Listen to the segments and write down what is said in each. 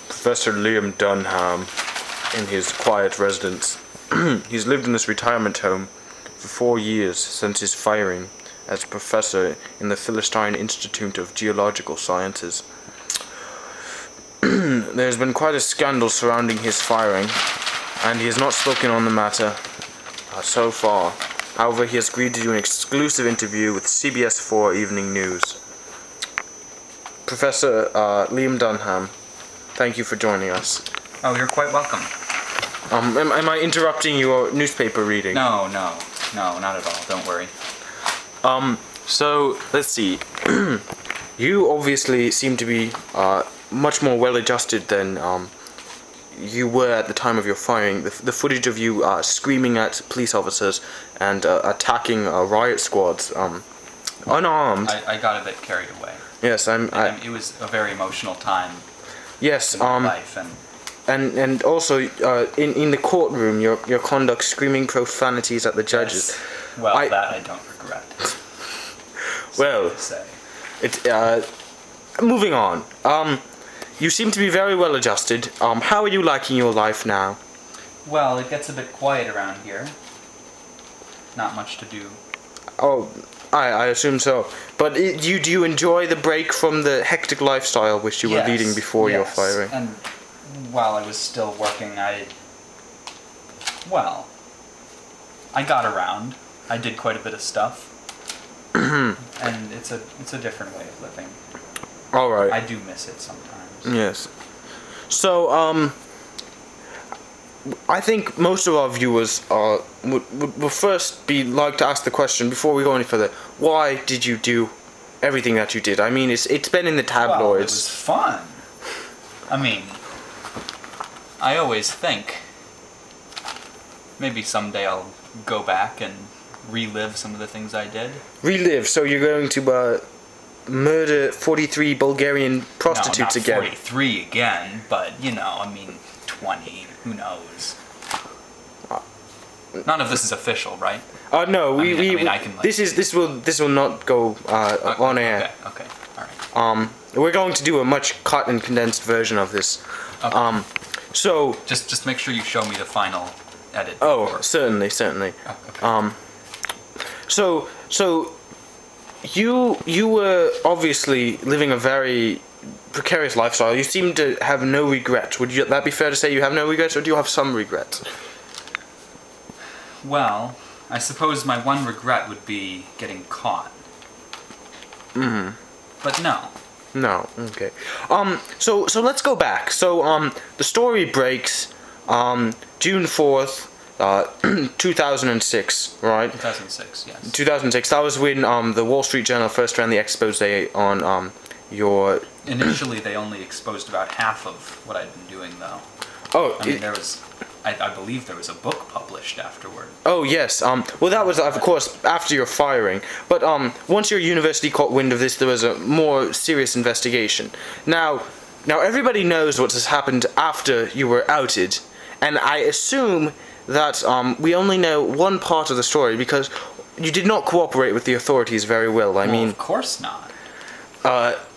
Professor Liam Dunham in his quiet residence. He's lived in this retirement home for 4 years since his firing as professor in the Philistine Institute of Geological Sciences. There's been quite a scandal surrounding his firing, and he has not spoken on the matter so far. However, he has agreed to do an exclusive interview with CBS 4 Evening News. Professor Liam Dunham, thank you for joining us. Oh, you're quite welcome. Am I interrupting your newspaper reading? No, not at all. Don't worry. So, let's see. You obviously seem to be much more well-adjusted than you were at the time of your firing. The footage of you screaming at police officers and attacking riot squads, unarmed. I got a bit carried away. Yes, it was a very emotional time. Yes, in my life, and also in the courtroom, your conduct, screaming profanities at the judges. Yes. Well, that I don't regret. Well, moving on. You seem to be very well adjusted. How are you liking your life now? Well, it gets a bit quiet around here. Not much to do. Oh, I assume so. But do you enjoy the break from the hectic lifestyle which you were leading before your firing? And while I was still working, I got around. I did quite a bit of stuff. And it's a different way of living. All right. I do miss it sometimes. Yes. So, I think most of our viewers would first like to ask the question, before we go any further, why did you do everything that you did? I mean, it's been in the tabloids. Well, it was fun. I mean, I always think maybe someday I'll go back and relive some of the things I did. Relive? So you're going to murder 43 Bulgarian prostitutes again? No, not 43 again, but, you know, I mean, 20, who knows? None of this is official, right? No, I can, like, this will not go on air. Okay, alright. We're going to do a much cut and condensed version of this. Okay. So just make sure you show me the final edit. Oh, certainly. Oh, okay. So you were obviously living a very precarious lifestyle. You seem to have no regrets. Would that be fair to say? You have no regrets, or do you have some regrets? Well, I suppose my one regret would be getting caught. Mm-hmm. But no. No. Okay. So let's go back. So the story breaks June 4th. 2006, right? 2006, yes. 2006. That was when the Wall Street Journal first ran the expose on your. Initially, they only exposed about half of what I'd been doing, though. Oh, I mean, there was. I believe there was a book published afterward. Oh yes. Well, that was of course after your firing. But once your university caught wind of this, there was a more serious investigation. Now everybody knows what has happened after you were outed, and I assume that we only know one part of the story because you did not cooperate with the authorities very well. I mean, of course not.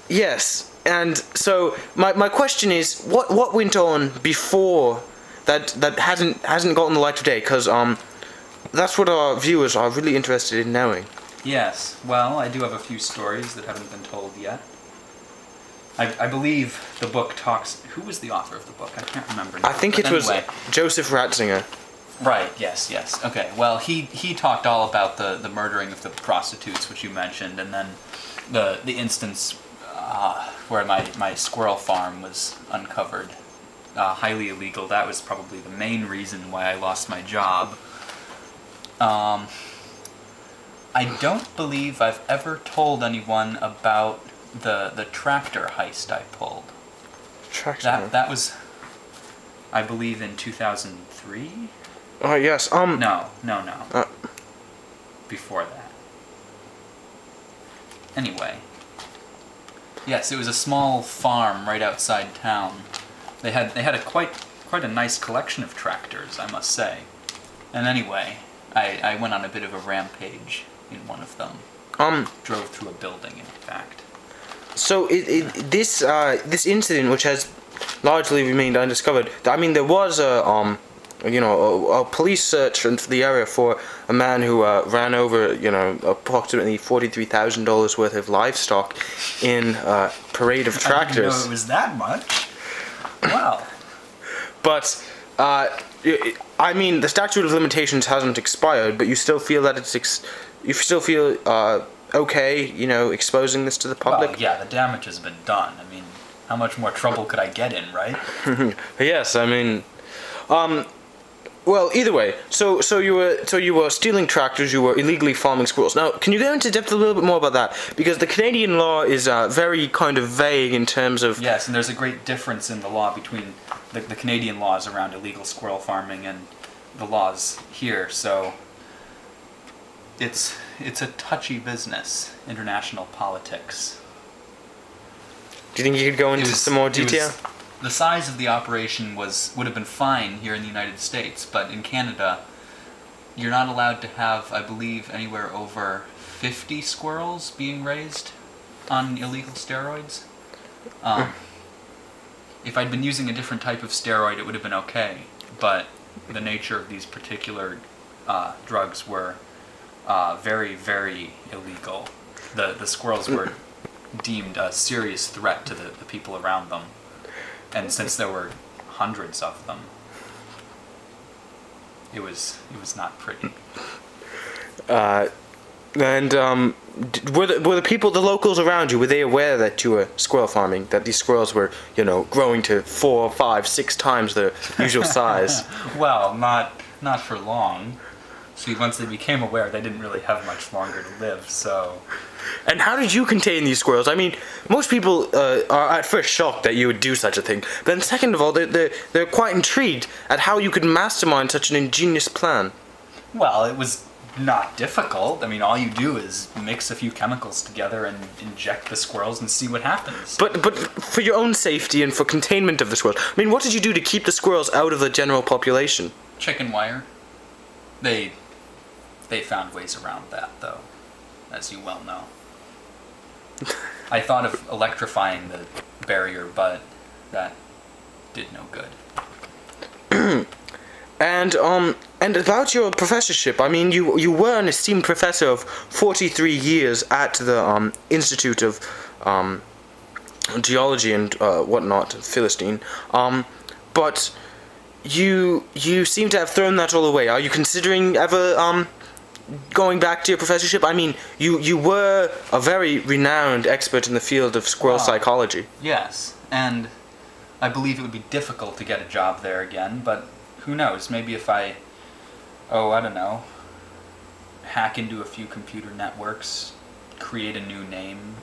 Yes, and so my question is, what went on before that hasn't gotten the light of day? Because that's what our viewers are really interested in knowing. Yes. Well, I do have a few stories that haven't been told yet. I believe the book talks. Who was the author of the book? I can't remember now. I think it was Joseph Ratzinger. Right, yes. Okay, well, he talked all about the murdering of the prostitutes, which you mentioned, and then the instance where my squirrel farm was uncovered, highly illegal. That was probably the main reason why I lost my job. I don't believe I've ever told anyone about the tractor heist I pulled. Tractor? That was, I believe, in 2003? Oh, yes, No. Before that. Anyway. Yes, it was a small farm right outside town. They had a quite a nice collection of tractors, I must say. And anyway, I went on a bit of a rampage in one of them. Drove through a building, in fact. So this incident, which has largely remained undiscovered. I mean, there was a police search in the area for a man who ran over approximately $43,000 worth of livestock in a parade of tractors. I didn't know it was that much. Wow. But I mean, the statute of limitations hasn't expired, but you still feel that you still feel okay, exposing this to the public? Well, yeah, the damage has been done. I mean, how much more trouble could I get in, right? Yes, I mean, well, either way, so you were stealing tractors, you were illegally farming squirrels. Now, can you go into depth a little bit more about that? Because the Canadian law is very kind of vague in terms of... Yes, and there's a great difference in the law between the Canadian laws around illegal squirrel farming and the laws here, so it's a touchy business, international politics. Do you think you could go into some more detail? The size of the operation would have been fine here in the United States, but in Canada, you're not allowed to have, I believe, anywhere over 50 squirrels being raised on illegal steroids. If I'd been using a different type of steroid, it would have been okay, but the nature of these particular drugs were very, very illegal. The squirrels were deemed a serious threat to the people around them. And since there were hundreds of them, it was not pretty. Were the people, the locals around you, were they aware that you were squirrel farming? That these squirrels were, growing to 4, 5, 6 times their usual size? Well, not for long. See, once they became aware, they didn't really have much longer to live, so... And how did you contain these squirrels? I mean, most people are at first shocked that you would do such a thing. But then second of all, they're quite intrigued at how you could mastermind such an ingenious plan. Well, it was not difficult. I mean, all you do is mix a few chemicals together and inject the squirrels and see what happens. But for your own safety and for containment of the squirrels, I mean, what did you do to keep the squirrels out of the general population? Chicken wire. They found ways around that, though, as you well know. I thought of electrifying the barrier, but that did no good. And about your professorship, I mean, you were an esteemed professor of 43 years at the Institute of Geology and whatnot, Philistine. But you seem to have thrown that all away. Are you considering ever going back to your professorship? I mean, you were a very renowned expert in the field of squirrel psychology. Yes, and I believe it would be difficult to get a job there again, but who knows, maybe if I don't know, hack into a few computer networks, create a new name,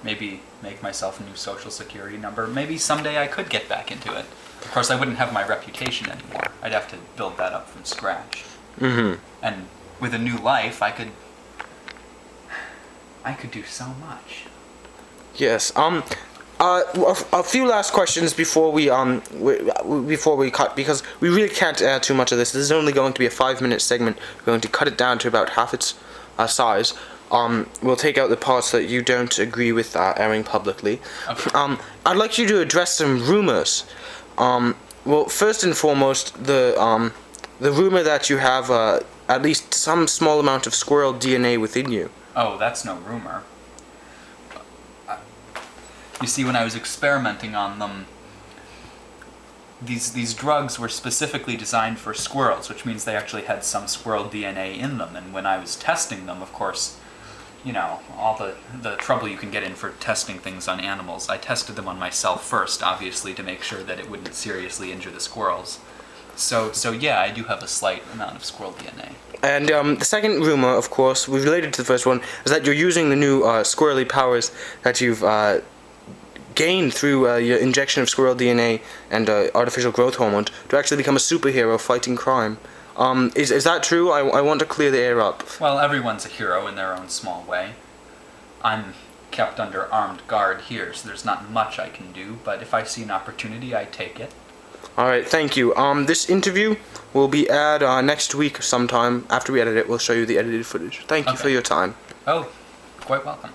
maybe make myself a new social security number, maybe someday I could get back into it. Of course, I wouldn't have my reputation anymore. I'd have to build that up from scratch. Mm-hmm. And with a new life, I could do so much. Yes. A few last questions before we cut, because we really can't add too much of this. This is only going to be a 5-minute segment. We're going to cut it down to about half its size. We'll take out the parts that you don't agree with airing publicly. Okay. I'd like you to address some rumors. Well, first and foremost, the rumor that you have at least some small amount of squirrel DNA within you. Oh, that's no rumor. You see, when I was experimenting on them, these drugs were specifically designed for squirrels, which means they actually had some squirrel DNA in them. And when I was testing them, of course, all the trouble you can get in for testing things on animals, I tested them on myself first, obviously, to make sure that it wouldn't seriously injure the squirrels. So yeah, I do have a slight amount of squirrel DNA. And the second rumor, of course, related to the first one, is that you're using the new squirrely powers that you've gained through your injection of squirrel DNA and artificial growth hormone to actually become a superhero fighting crime. Is that true? I want to clear the air up. Well, everyone's a hero in their own small way. I'm kept under armed guard here, so there's not much I can do, but if I see an opportunity, I take it. Alright, thank you. This interview will be aired next week sometime. After we edit it, we'll show you the edited footage. Thank you for your time. Oh, quite welcome.